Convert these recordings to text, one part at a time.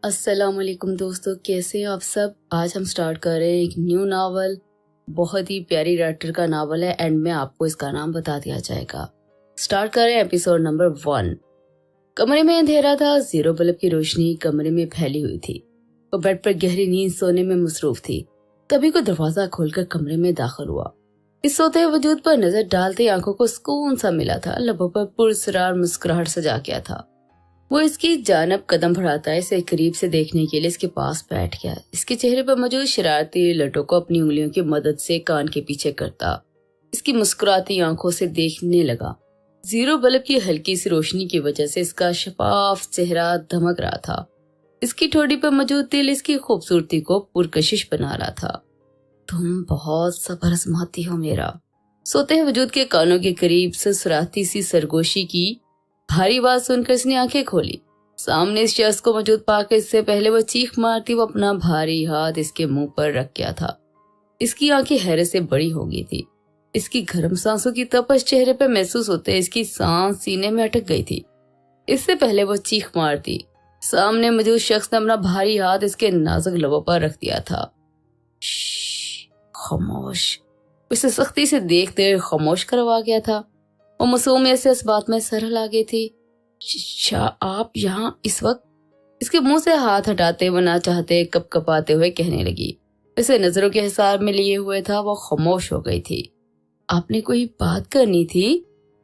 السلام علیکم دوستو، کیسے ہیں آپ سب؟ آج ہم سٹارٹ کر رہے ہیں ایک نیو ناول. بہت ہی پیاری رائٹر کا ناول ہے، اینڈ میں آپ کو اس کا نام بتا دیا جائے گا. سٹارٹ کر رہے ہیں ایپیسوڈ نمبر 1. کمرے میں اندھیرا تھا، زیرو بلب کی روشنی کمرے میں پھیلی ہوئی تھی. وہ بیڈ پر گہری نیند سونے میں مصروف تھی. تبھی کو دروازہ کھول کر کمرے میں داخل ہوا. اس سوتے وجود پر نظر ڈالتے آنکھوں کو سکون سا ملا تھا. لبوں پر پرسرار مسکراہٹ سجا کیا تھا. وہ اس کی جانب قدم بڑھاتا ہے، اسے قریب سے دیکھنے کے لیے اس کے پاس بیٹھ گیا. اس کے چہرے پر موجود شرارتی لٹوں کو اپنی انگلیوں کی مدد سے کان کے پیچھے کرتا اس کی مسکراتی آنکھوں سے دیکھنے لگا. زیرو بلب کی ہلکی سی روشنی کی وجہ سے اس کا شفاف چہرہ دمک رہا تھا. اس کی ٹھوڑی پر موجود تل اس کی خوبصورتی کو پرکشش بنا رہا تھا. تم بہت صبر آزماتی ہو میرا. سوتے وجود کے کانوں کے قریب سسراتی سی سرگوشی کی بھاری آواز سن کر اس نے آنکھیں کھولی. سامنے اس شخص کو موجود پا کر اس سے پہلے وہ چیخ مارتی وہ اپنا بھاری ہاتھ اس کے منہ پر رکھ گیا تھا. اس کی آنکھیں حیرت سے بڑی ہو گئی تھی. اس کی گرم سانسوں کی تپش چہرے پہ محسوس ہوتے اس کی سانس سینے میں اٹک گئی تھی. اس سے پہلے وہ چیخ مارتی سامنے موجود شخص نے اپنا بھاری ہاتھ اس کے نازک لبوں پر رکھ دیا تھا. خاموش. اسے سختی سے دیکھتے خاموش کروا گیا تھا. وہ معصومیت سے اس بات میں سر ہلا گئی تھی. آپ یہاں اس وقت؟ اس کے منہ سے ہاتھ ہٹاتے وہ نہ چاہتے کپ کپاتے ہوئے کہنے لگی. اسے نظروں کے حصار میں لیے ہوئے تھا. وہ خاموش ہو گئی تھی. آپ نے کوئی بات کرنی تھی؟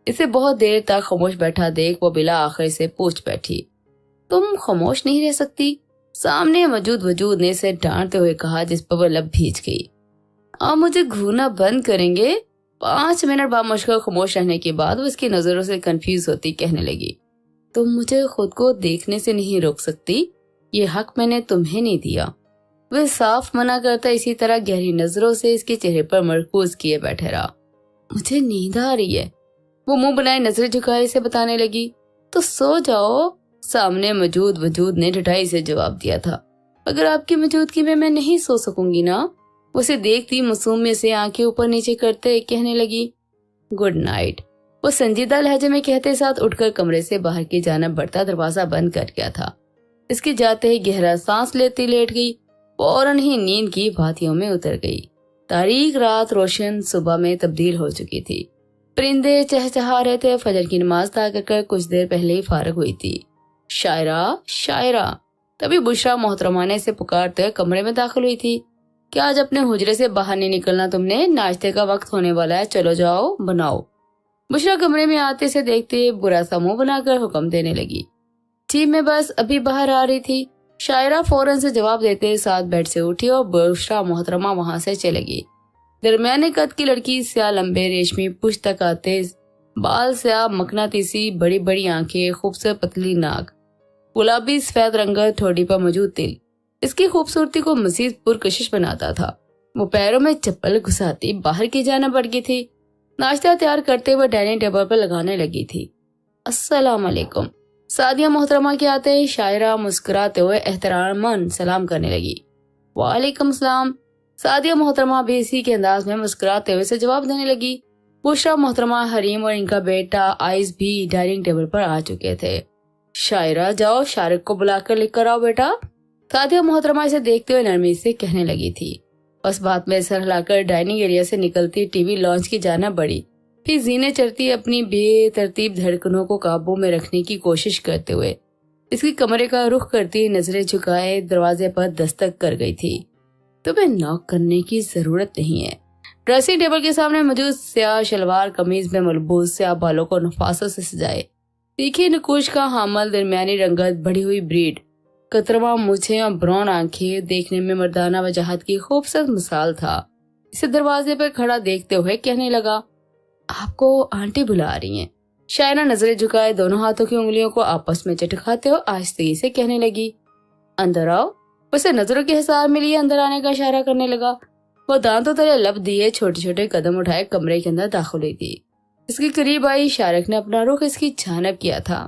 اسے بہت دیر تک خاموش بیٹھا دیکھ وہ بلا آخر سے پوچھ بیٹھی. تم خاموش نہیں رہ سکتی؟ سامنے موجود وجود نے اسے ڈانٹتے ہوئے کہا، جس پر وہ لب بھیج گئی. آپ مجھے گھورنا بند کریں گے؟ 5 منٹ بعد مشکل خاموش رہنے کے بعد وہ اس کی نظروں سے کنفیوز ہوتی کہنے لگی، تم مجھے خود کو دیکھنے سے نہیں روک سکتی؟ یہ حق میں نے تمہیں نہیں دیا. وہ صاف منع کرتا اسی طرح گہری نظروں سے اس کے چہرے پر مرکوز کیے بیٹھے رہا. مجھے نیند آ رہی ہے، وہ منہ بنائے نظریں جھکائے سے بتانے لگی. تو سو جاؤ. سامنے موجود وجود نے ڈٹائی سے جواب دیا تھا. اگر آپ کی موجودگی میں نہیں سو سکوں گی نا. اسے دیکھتی معصومیت سے آنکھیں اوپر نیچے کرتے کہنے لگی، گڈ نائٹ. وہ سنجیدہ لہجے میں کہتے ساتھ اٹھ کر کمرے سے باہر کی جانب بڑھتا دروازہ بند کر گیا تھا. اس کے جاتے ہی گہرا سانس لیتی لیٹ گئی. فوراً ہی نیند کی بھاتیوں میں اتر گئی. تاریک رات روشن صبح میں تبدیل ہو چکی تھی. پرندے چہچہا رہے تھے. فجر کی نماز ادا کر کچھ دیر پہلے ہی فارغ ہوئی تھی. شاعرہ. تبھی بشرا محترمہ نے اسے پکارتے ہوئے کمرے میں داخل ہوئی تھی. کیا آج اپنے حجرے سے باہر نہیں نکلنا تم نے؟ ناشتے کا وقت ہونے والا ہے، چلو جاؤ بناؤ. بشرا کمرے میں آتے سے دیکھتے برا سا منہ بنا کر حکم دینے لگی. جی میں بس ابھی باہر آ رہی تھی. شاعرہ فوراً سے جواب دیتے ساتھ بیڈ سے اٹھی اور بشرا محترمہ وہاں سے چلے گئی. درمیانے قد کی لڑکی، سیاہ لمبے ریشمی پشت تک آتے بال، سیاہ مقناطیسی بڑی بڑی آنکھیں، خوبصورت پتلی ناک، گلابی سفید رنگت ٹھوڑی پر موجود تل اس کی خوبصورتی کو مزید پرکشش بناتا تھا. وہ پیروں میں چپل گھساتی باہر کی جانب بڑھ گئی تھی. ناشتہ تیار کرتے ہوئے ڈائننگ ٹیبل پر لگانے لگی تھی. السلام علیکم. سعدیہ محترمہ کے آتے ہی شاعرہ مسکراتے ہوئے احتراماً سلام کرنے لگی. وعلیکم السلام. سعدیہ محترمہ بھی اسی کے انداز میں مسکراتے ہوئے سے جواب دینے لگی. بشرا محترمہ، حریم اور ان کا بیٹا آئز بھی ڈائننگ ٹیبل پر آ چکے تھے. شاعرہ جاؤ شارق کو بلا کر لکھ کر آؤ بیٹا. سعدیہ محترمہ اسے دیکھتے ہوئے نرمی سے کہنے لگی تھی. اس بات میں سر ہلا کر ڈائننگ ایریا سے نکلتی ٹی وی لانچ کی جانب بڑھی. پھر زینے چڑھتی اپنی بے ترتیب دھڑکنوں کو قابو میں رکھنے کی کوشش کرتے ہوئے اس کی کمرے کا رخ کرتی نظریں جھکائے دروازے پر دستک کر گئی تھی. تمہیں ناک کرنے کی ضرورت نہیں ہے. ڈریسنگ ٹیبل کے سامنے موجود سیاہ شلوار قمیض میں ملبوس سیاہ بالوں کو نفاست سے سجائے تیکھے نکوش کا حامل درمیانی رنگت بڑھی ہوئی بریڈ، کتروا مونچھیں اور براؤن آنکھیں دیکھنے میں مردانہ وجاہت کی خوبصورت مثال تھا. اسے دروازے پر کھڑا دیکھتے ہوئے کہنے لگا، آپ کو آنٹی بلا رہی ہیں. شاعرہ نظریں جھکائے دونوں ہاتھوں کی انگلیوں کو آپس میں چٹکاتے ہوئے آہستگی سے کہنے لگی، اندر آؤ. اسے نظروں کے حصار میں لیے اندر آنے کا اشارہ کرنے لگا. وہ دانتوں تلے لب دیے چھوٹے چھوٹے قدم اٹھائے کمرے کے اندر داخل ہوئی تھی. اس کے قریب آئی شارق نے اپنا رخ اس کی جانب کیا تھا.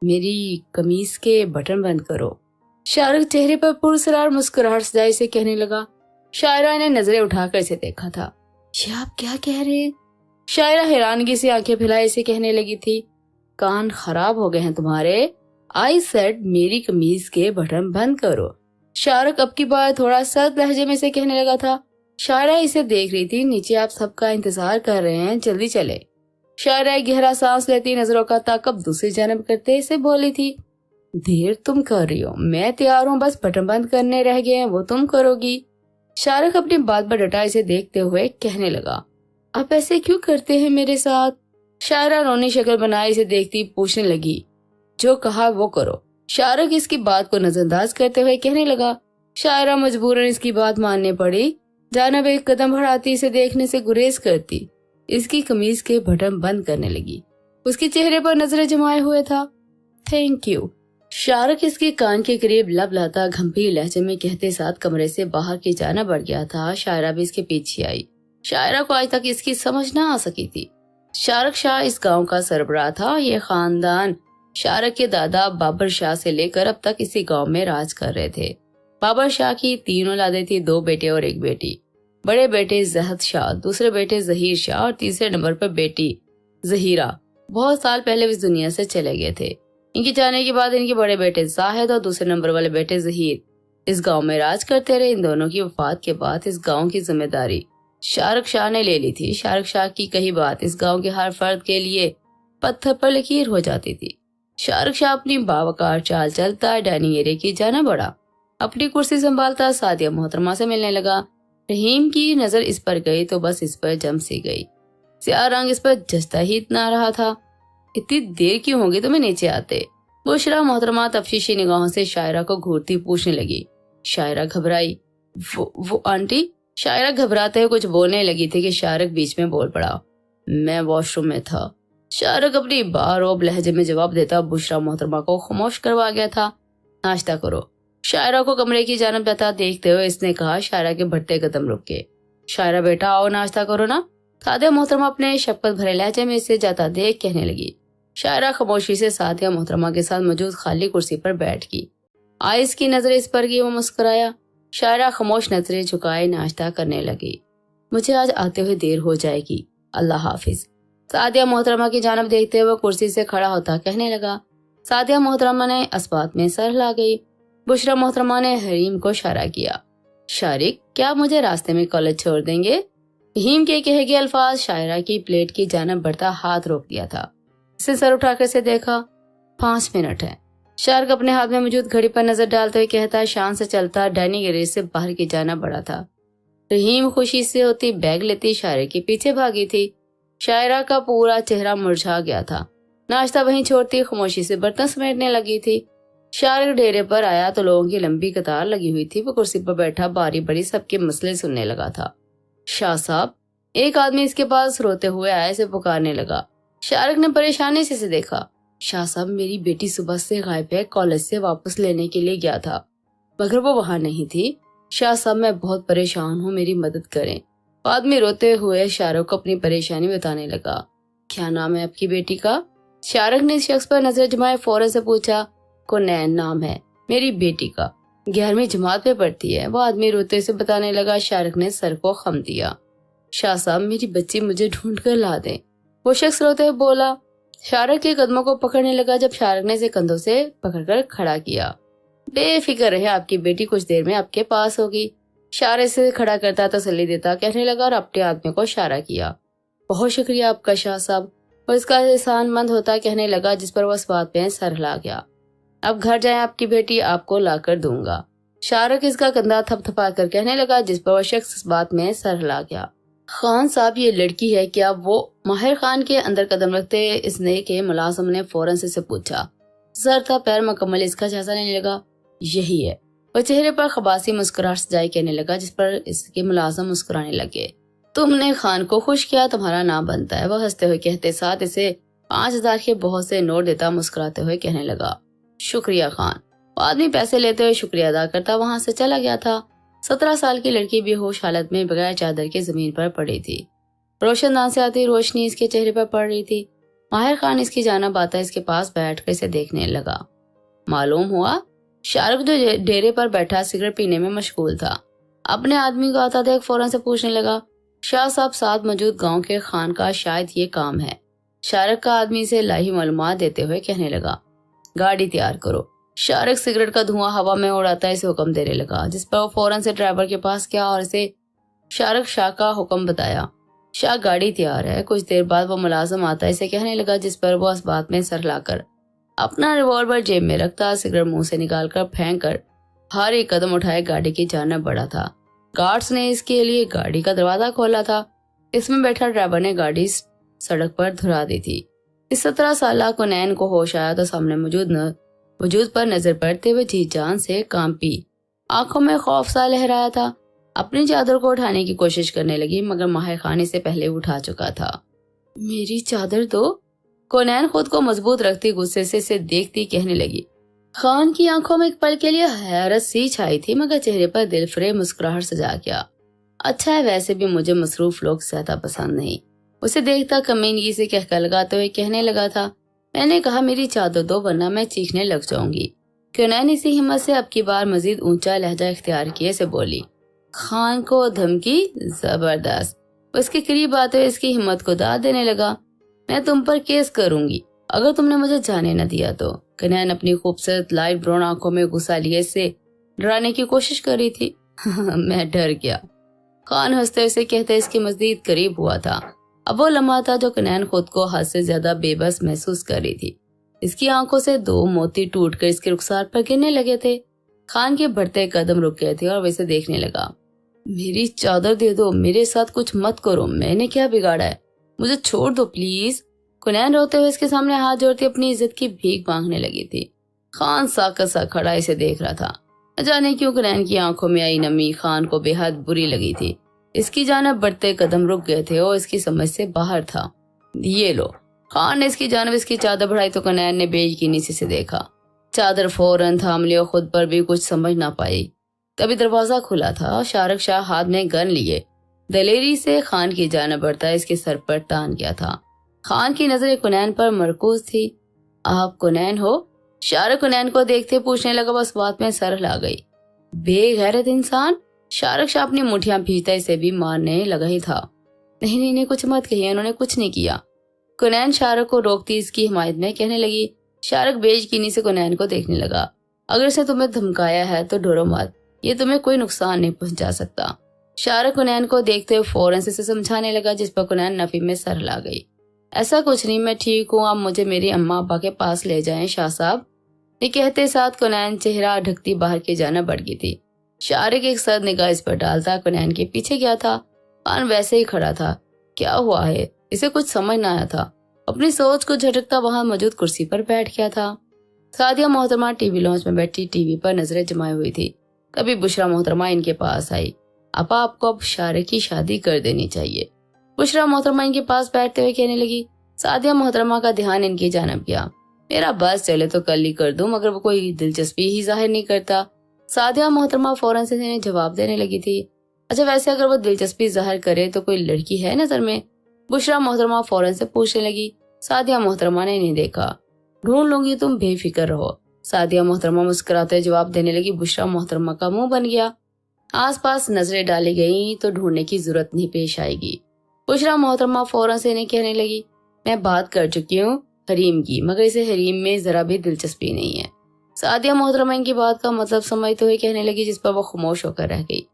میری قمیض کے بٹن بند کرو. شارق چہرے پر پرسرار مسکراہٹ سجائے سے کہنے لگا. شاعرہ نے نظریں اٹھا کر اسے دیکھا تھا. یہ آپ کیا کہہ رہے ہیں؟ شاعرہ حیرانگی سے آنکھیں پھیلائے اسے کہنے لگی تھی. کان خراب ہو گئے ہیں تمہارے؟ आई सेड मेरी कमीज के बटन बंद करो। शाहरुख अब की बार थोड़ा सख्त लहजे में से कहने लगा था। शायरा इसे देख रही थी। नीचे आप सबका इंतजार कर रहे हैं, जल्दी चले। शायरा गहरा सांस लेती नजरों का ताकब दूसरी जानब करते इसे बोली थी, देर तुम कर रही हो, मैं तैयार हूँ, बस बटन बंद करने रह गए हैं, वो तुम करोगी। शाहरुख अपनी बात पर डटा इसे देखते हुए कहने लगा, आप ऐसे क्यों करते हैं मेरे साथ। शायरा रोनी शक्ल बनाए इसे देखती पूछने लगी, जो कहा वो करो। शाहरुख इसकी बात को नजरअंदाज करते हुए कहने लगा। शायरा मजबूरन इसकी बात मानने पड़ी। जानब एक कदम बढ़ाती इसे देखने से गुरेज करती इसकी कमीज के बटन बंद करने लगी। उसके चेहरे पर नजरें जमाए हुए था। Thank you. शाहरुख इसके कान के करीब लब लाता गंभीर लहजे में कहते साथ कमरे से बाहर की जाना बढ़ गया था। शायरा भी इसके पीछे आई। शायरा को आज तक इसकी समझ न आ सकी थी। शाहरुख शाह इस गांव का सरबराह था। ये खानदान शाहरुख के दादा बाबर शाह से लेकर अब तक इसी गांव में राज कर रहे थे। बाबर शाह की 3 औलादें थी, 2 बेटे और 1 बेटी। बड़े बेटे जहद शाह, दूसरे बेटे जहीर शाह और तीसरे नंबर पर बेटी जहीरा बहुत साल पहले इस दुनिया से चले गए थे। इनके जाने के बाद इनके बड़े बेटे जाहिद और दूसरे नंबर वाले बेटे जहीर इस गांव में राज करते रहे। इन दोनों की वफात के बाद इस गांव की जिम्मेदारी शाहरुख शाह ने ले ली थी। शाहरुख शाह की कही बात इस गांव के हर फर्द के लिए पत्थर पर लकीर हो जाती थी। शाहरुख शाह अपनी बावकार चाल चलता डाइनिंग एरिया की जाना बढ़ा। अपनी कुर्सी संभालता सादिया मोहतरमा से मिलने लगा। रहीम की नजर इस पर गई तो बस इस पर जम सी गई। स्याह रंग इस पर जचता ही इतना रहा था। इतनी देर क्यों होगी तुम्हें नीचे आते। बुशरा मोहतरमा तफ्शीशी निगाहों से शायरा को घूरती पूछने लगी। शायरा घबराई। वो आंटी। शायरा घबराते हुए कुछ बोलने लगी थी कि शाहरुख बीच में बोल पड़ा, मैं वॉशरूम में था। शाहरुख अपनी बारोब लहजे में जवाब देता बुशरा मोहतरमा को खामोश करवा गया था। नाश्ता करो। शायरा को कमरे की जानब जाता देखते हुए इसने कहा। शायरा के बढ़ते कदम रुके। शायरा बेटा आओ नाश्ता करो ना। सादिया मोहतरमा अपने शफकत भरे लहजे में इसे जाता देख कहने लगी। शायरा खामोशी से सादिया मोहतरमा के साथ मौजूद खाली कुर्सी पर बैठ गई। आइस की नजरें इस पर की वो मुस्कुराया। शायरा खामोश नजरें झुकाए नाश्ता करने लगी। मुझे आज आते हुए देर हो जाएगी, अल्लाह हाफिज। सादिया मोहतरमा की जानब देखते हुए कुर्सी से खड़ा होता कहने लगा। सादिया मोहतरमा ने अस्बात में सर हिला गई। बुशरा मोहतरमा ने हरीम को इशारा किया। शारिक, क्या मुझे रास्ते में कॉलेज छोड़ देंगे। रहीम के कहे गए अल्फाज शायरा की प्लेट की जानब बढ़ता हाथ रोक दिया था। इसे सर उठाकर से देखा। 5 मिनट है। शारिक अपने हाथ में मौजूद घड़ी पर नजर डालते हुए कहता शान से चलता डाइनिंग एरिया से बाहर की जानब बढ़ा था। रहीम खुशी से होती बैग लेती शायरा के पीछे भागी थी। शायरा का पूरा चेहरा मुरझा गया था। नाश्ता वहीं छोड़ती खामोशी से बर्तन समेटने लगी थी। शायरा डेरे पर आया तो लोगों की लंबी कतार लगी हुई थी। वो कुर्सी पर बैठा बारी बारी सबके मसले सुनने लगा था। शाह साहब। एक आदमी इसके पास रोते हुए आया, इसे पुकारने लगा। शाहरुख ने परेशानी से देखा। शाह साहब, मेरी बेटी सुबह से गायब है, कॉलेज से वापस लेने के लिए गया था मगर वो वहाँ नहीं थी। शाह साहब, मैं बहुत परेशान हूँ, मेरी मदद करें। आदमी रोते हुए शाहरुख को अपनी परेशानी बताने लगा। क्या नाम है आपकी बेटी का। शाहरुख ने इस शख्स पर नजर जमाए फौरन से पूछा। कुनैन नाम है मेरी बेटी का, 11वीं जमात में पढ़ती है। वो आदमी रोते से बताने लगा। शाहरुख ने सर को खम दिया। शाह साहब, मेरी बच्ची मुझे ढूंढ कर ला दें। वो शख्स रोते हुए बोला। शाहरुख के कदमों को पकड़ने लगा जब शाहरुख ने इसे कंधों से पकड़कर खड़ा किया। बेफिक्र रहे, आपकी बेटी कुछ देर में आपके पास होगी। शाहरुख से खड़ा करता तसल्ली देता कहने लगा और अपने आदमी को इशारा किया। बहुत शुक्रिया आपका शाह साहब। और इसका एहसान मंद होता कहने लगा जिस पर वो इस बात में सर हिला गया। अब घर जाए, आपकी बेटी आपको ला कर दूंगा। शाहरुख इसका कंधा थपथपा कर कहने लगा जिस पर वो शख्स इस बात में सर हिला गया। खान साहब, ये लड़की है क्या। वो माहिर खान के अंदर कदम रखते इसने के मुलाजिम ने फौरन से पूछा। सर था पैर मुकम्मल इसका जायजा लेने लगा। यही है। वो चेहरे पर खबासी मुस्कुराहट सजाई कहने लगा जिस पर इसके मुलाजिम मुस्कुराने लगे। तुमने खान को खुश किया, तुम्हारा नाम बनता है। वह हंसते हुए कहते साथ इसे 5000 के बहुत से नोट देता मुस्कुराते हुए कहने लगा। शुक्रिया खान। वो आदमी पैसे लेते हुए शुक्रिया अदा करता वहाँ से चला गया था। 17 साल की लड़की बेहोश हालत में बगैर चादर के जमीन पर पड़ी थी। रोशनदान से आती रोशनी इसके चेहरे पर पड़ रही थी। माहिर खान इसकी जानब आता इसके पास बैठकर इसे देखने लगा। मालूम हुआ। शाहरुख जो डेरे पर बैठा सिगरेट पीने में मशगूल था, अपने आदमी को आता देख फौरन से पूछने लगा। शाह साहब, साथ मौजूद गांव के खान का शायद ये काम है। शाहरुख का आदमी से लाही मालूमात देते हुए कहने लगा। गाड़ी तैयार करो। शाहरुख सिगरेट का धुआं हवा में उड़ाता इसे हुक्म देने लगा, जिस पर वो फौरन से ड्राइवर के पास गया और इसे शाहरुख शाह का हुक्म बताया। शाह गाड़ी तैयार है। कुछ देर बाद वो मुलाजिम आता इसे कहने लगा, जिस पर वो इस बात में सर लाकर अपना रिवॉल्वर जेब में रखता, सिगरेट मुंह से निकालकर फेंक कर भारी कदम उठाए गाड़ी की जानब बढ़ा था। गार्ड्स ने इसके लिए गाड़ी का दरवाजा खोला था। इसमें बैठा ड्राइवर ने गाड़ी सड़क पर धुरा दी थी। इस 17 साल कुनैन को होश आया तो सामने मौजूद पर नजर पड़ते हुए जी जान से कांपी आंखों में खौफ सा लहराया था। अपनी चादर को उठाने की कोशिश करने लगी, मगर माहिर खान इसे पहले उठा चुका था। मेरी चादर दो। कुनैन खुद को मजबूत रखती गुस्से से इसे देखती कहने लगी। खान की आंखों में एक पल के लिए हैरत सी छाई थी, मगर चेहरे पर दिलफरेब मुस्कुराहट सजा गया। अच्छा है, वैसे भी मुझे मसरूफ लोग ज्यादा पसंद नहीं। उसे देखता कमीनगी से कहलगाते हुए कहने लगा था, मैंने कहा मेरी चादर दो वरना मैं चीखने लग जाऊंगी। कुनैन इसी हिम्मत से अब की बार मजीद ऊंचा लहजा इख्तियार किए से बोली। खान को धमकी जबरदस्त। उसके करीब आते हुए इसकी हिम्मत को दाद देने लगा, मैं तुम पर केस करूंगी अगर तुमने मुझे जाने न दिया तो। कुनैन अपनी खूबसूरत लाइट ब्राउन आंखों में गुस्सा लिए से डराने की कोशिश कर रही थी। मैं डर गया। खान हंसते हुए कहते इसके मजीद करीब हुआ था। अब वो लम्हा था जो कुनैन खुद को हद से ज्यादा बेबस महसूस कर रही थी। इसकी आंखों से 2 मोती टूटकर इसके रुखसार पर गिरने लगे थे। खान के बढ़ते कदम रुक गए थे और वैसे देखने लगा। मेरी चादर दे दो, मेरे साथ कुछ मत करो, मैंने क्या बिगाड़ा है, मुझे छोड़ दो प्लीज। कुनैन रोते हुए इसके सामने हाथ जोड़ती अपनी इज्जत की भीख मांगने लगी थी। खान साकत सा खड़ा इसे देख रहा था। न जाने क्यों कुनैन की आंखों में आई नमी खान को बेहद बुरी लगी थी। इसकी जानब बढ़ते कदम रुक गए थे और इसकी समझ से बाहर था। ये लो। खान ने इसकी जानब इसकी चादर बढ़ाई तो कुनैन ने बेयकीनी से देखा। चादर फौरन थाम ली और खुद पर भी कुछ समझ ना पाई। तभी दरवाजा खुला था और शाहरुख शाह हाथ में गन लिए दलेरी से खान की जानब बढ़ता इसके सर पर टान गया था। खान की नजरें कुनैन पर मरकूज थी। आप कुनैन हो? शाहरुख कुनैन को देखते पूछने लगा, बस बात में सर ला गई। बेगैरत इंसान। शाहरुख शाह अपनी मुठियां भीजता इसे भी मारने लगा ही था। नहीं, कुछ मत कहिए, उन्होंने कुछ नहीं किया। कुनैन शाहरुख को रोकती इसकी हिमायत में कहने लगी। शाहरुख बेयकीनी से कुनैन को देखने लगा। अगर इसे तुम्हें धमकाया है तो डरो मत, ये तुम्हें कोई नुकसान नहीं पहुंचा सकता। शाहरुख कुनैन को देखते हुए फौरन से समझाने लगा, जिस पर कुनैन नफी में सर ला गई। ऐसा कुछ नहीं, मैं ठीक हूँ, आप मुझे मेरी अम्मा अब्बा के पास ले जाएं शाह साहब। ये कहते साथ कुनैन चेहरा ढकती बाहर की जाना बढ़ गई थी। शाहरुख एक सद निगाह इस पर डालता कुनैन के पीछे गया था। खान वैसे ही खड़ा था। क्या हुआ है, इसे कुछ समझ न आया था। अपनी सोच को झटकता वहां मौजूद कुर्सी पर बैठ गया था। सादिया मोहतरमा टीवी लॉन्च में बैठी टीवी पर नजरें जमाई हुई थी। कभी बुशरा मोहतरमा इनके पास आई। अपा आपको अब शाहरुख की शादी कर देनी चाहिए। बुशरा मोहतरमा इनके पास बैठते हुए कहने लगी। सादिया मोहतरमा का ध्यान इनकी जानब गया। मेरा बस चले तो कल ही कर दूं, मगर वो कोई दिलचस्पी ही जाहिर नहीं करता। सादिया मोहतरमा फौरन से इन्हें जवाब देने लगी थी। अच्छा, वैसे अगर वो दिलचस्पी जाहिर करे तो कोई लड़की है नजर में? बुशरा मोहतरमा फौरन से पूछने लगी। सादिया मोहतरमा ने इन्हें देखा। ढूंढ लूंगी, तुम बेफिक्र रहो। सादिया मोहतरमा मुस्कुराते जवाब देने लगी। बुशरा मोहतरमा का मुंह बन गया। आसपास नजरें डाली गई तो ढूंढने की जरूरत नहीं पेश आएगी। बुशरा मोहतरमा फौरन से इन्हें कहने लगी, मैं बात कर चुकी हूँ हरीम की, मगर इसे हरीम में जरा भी दिलचस्पी नहीं है। सादिया मोहतरमा इनकी बात का मतलब समझते हुए कहने लगी, जिस पर वो खामोश होकर रह गई।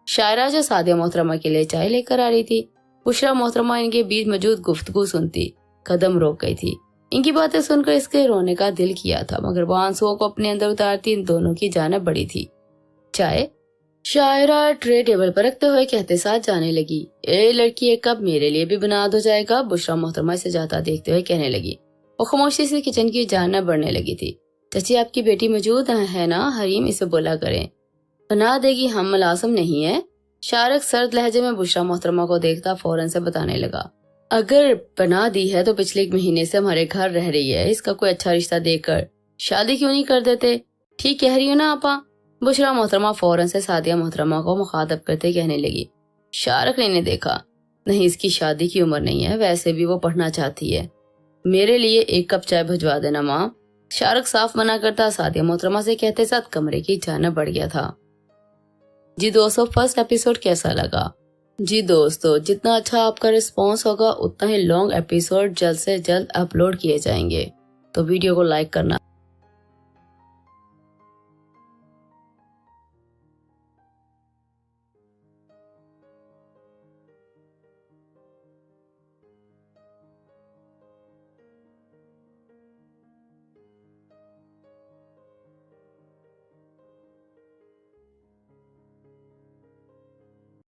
शायरा जो सादिया मोहतरमा के लिए चाय लेकर आ रही थी, बुशरा मोहतरमा इनके बीच मौजूद गुफ्तगू सुनती कदम रोक गई थी। इनकी बातें सुनकर इसके रोने का दिल किया था, मगर वो आंसुओं को अपने अंदर उतारती इन दोनों की जानब बढ़ी थी। चाय? शायरा ट्रे टेबल पर रखते हुए कहते साथ जाने लगी। ए लड़की, एक कप मेरे लिए भी बना दो चाय का। बुशरा मोहतरमा से जाता देखते हुए कहने लगी। वो खामोशी से किचन की जानब बढ़ने लगी थी। चाची, आपकी बेटी मौजूद है ना? हरीम इसे बोला करें। बना देगी, हम मुलाजिम नहीं है। शाहरुख सर्द लहजे में बुशरा मोहतरमा को देखता फौरन से बताने लगा। अगर बना दी है तो पिछले 1 महीने से हमारे घर रह रही है। इसका कोई अच्छा रिश्ता देखकर शादी क्यों नहीं कर देते? ठीक कह रही हो ना आपा? बुशरा मोहतरमा फौरन से सादिया मोहतरमा को मुखातब करते कहने लगी। शाहरुख ने इन्हें देखा। नहीं, इसकी शादी की उम्र नहीं है, वैसे भी वो पढ़ना चाहती है। मेरे लिए 1 कप चाय भिजवा देना माँ। शाहरुख साफ मना करता सादिया मोहतरमा से कहते साथ कमरे की जानब बढ़ गया था। जी दोस्तों, फर्स्ट एपिसोड कैसा लगा? जी दोस्तों, जितना अच्छा आपका रिस्पॉन्स होगा उतना ही लॉन्ग एपिसोड जल्द से जल्द अपलोड किए जाएंगे, तो वीडियो को लाइक करना